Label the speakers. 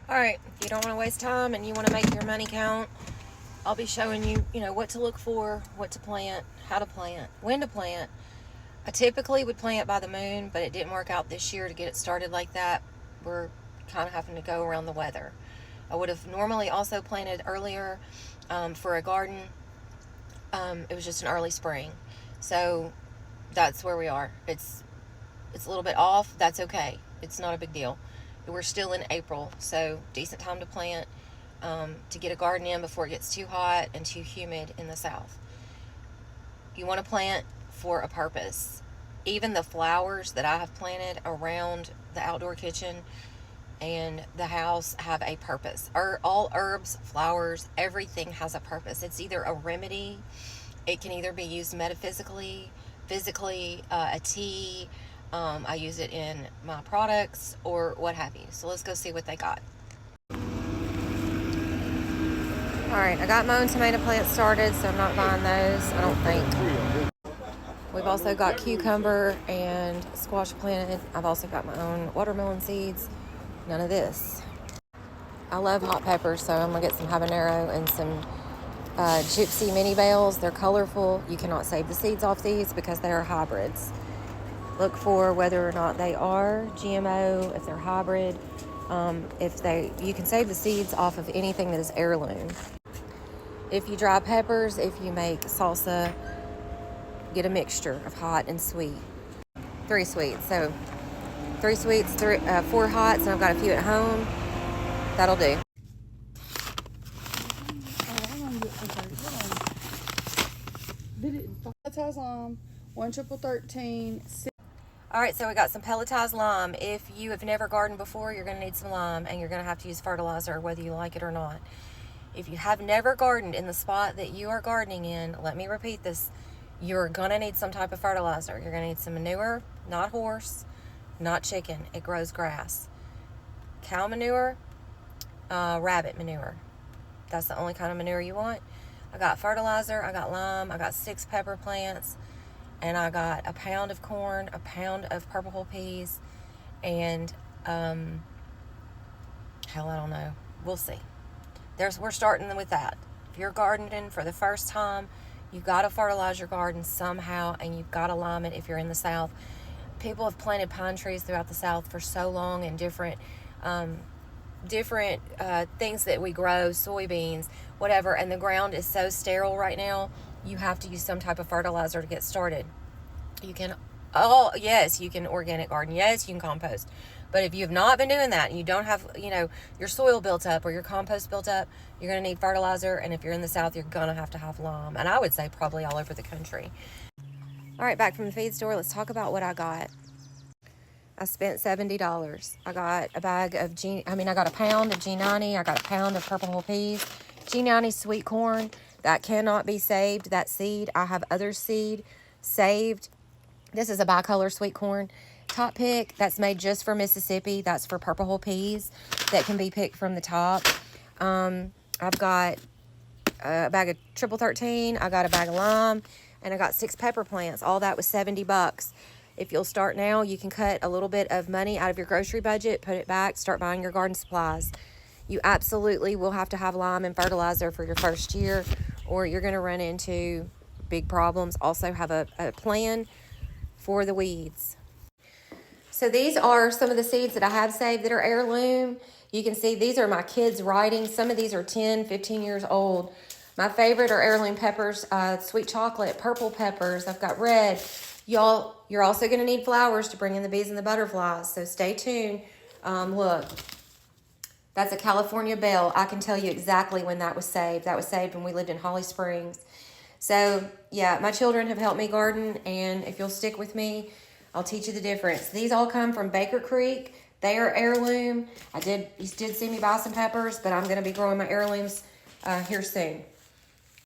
Speaker 1: Alright, if you don't want to waste time and you want to make your money count, I'll be showing you, what to look for, what to plant, how to plant, when to plant. I typically would plant by the moon, but it didn't work out this year to get it started like that. We're kind of having to go around the weather. I would have normally also planted earlier for a garden. It was just an early spring. So that's where we are. It's a little bit off. That's okay. It's not a big deal. We're still in April, so decent time to plant, to get a garden in before it gets too hot and too humid in the south. You want to plant for a purpose. Even the flowers that I have planted around the outdoor kitchen and the house have a purpose. All herbs, flowers, everything has a purpose. It's either a remedy, it can either be used metaphysically, physically, a tea. I use it in my products or what have you. So let's go see what they got. Alright, I got my own tomato plants started, so I'm not buying those, I don't think. We've also got cucumber and squash planted. I've also got my own watermelon seeds. None of this. I love hot peppers, so I'm going to get some habanero and some gypsy mini bales. They're colorful. You cannot save the seeds off these because they are hybrids. Look for whether or not they are GMO, if they're hybrid. You can save the seeds off of anything that is heirloom. If you dry peppers, if you make salsa, get a mixture of hot and sweet. 3 sweets. So 3 sweets, 4 hots, and I've got a few at home. That'll do.
Speaker 2: Pelletized lime, 1 1313.
Speaker 1: All right, so we got some pelletized lime. If you have never gardened before, you're going to need some lime, and you're going to have to use fertilizer whether you like it or not. If you have never gardened in the spot that you are gardening in, let me repeat this, you're going to need some type of fertilizer. You're going to need some manure, not horse, not chicken. It grows grass. Cow manure, rabbit manure. That's the only kind of manure you want. I got fertilizer, I got lime, I got 6 pepper plants, and I got a pound of corn, a pound of purple hull peas, and hell, I don't know. We'll see. We're starting with that. If you're gardening for the first time, you've got to fertilize your garden somehow, and you've got to lime it if you're in the South. People have planted pine trees throughout the South for so long, and different things that we grow, soybeans, whatever, and the ground is so sterile right now, you have to use some type of fertilizer to get started. Yes, you can organic garden. Yes, you can compost. But if you have not been doing that and you don't have, your soil built up or your compost built up, you're going to need fertilizer. And if you're in the South, you're going to have lime. And I would say probably all over the country. All right, back from the feed store. Let's talk about what I got. I spent $70. I got a bag of I got a pound of G90. I got a pound of purple hull peas. G90 sweet corn. That cannot be saved, that seed. I have other seed saved. This is a bicolor sweet corn. Top pick, that's made just for Mississippi. That's for purple hull peas that can be picked from the top. I've got a bag of triple 13. I got a bag of lime, and I got 6 pepper plants. All that was $70. If you'll start now, you can cut a little bit of money out of your grocery budget, put it back, start buying your garden supplies. You absolutely will have to have lime and fertilizer for your first year, or you're going to run into big problems. Also have a plan for the weeds. So these are some of the seeds that I have saved that are heirloom. You can see these are my kids' writing. Some of these are 10, 15 years old. My favorite are heirloom peppers, sweet chocolate, purple peppers. I've got red. Y'all, you're also going to need flowers to bring in the bees and the butterflies, so stay tuned. Look, that's a California bell. I can tell you exactly when that was saved. That was saved when we lived in Holly Springs. So, yeah, my children have helped me garden, and if you'll stick with me, I'll teach you the difference. These all come from Baker Creek. They are heirloom. You did see me buy some peppers, but I'm going to be growing my heirlooms here soon.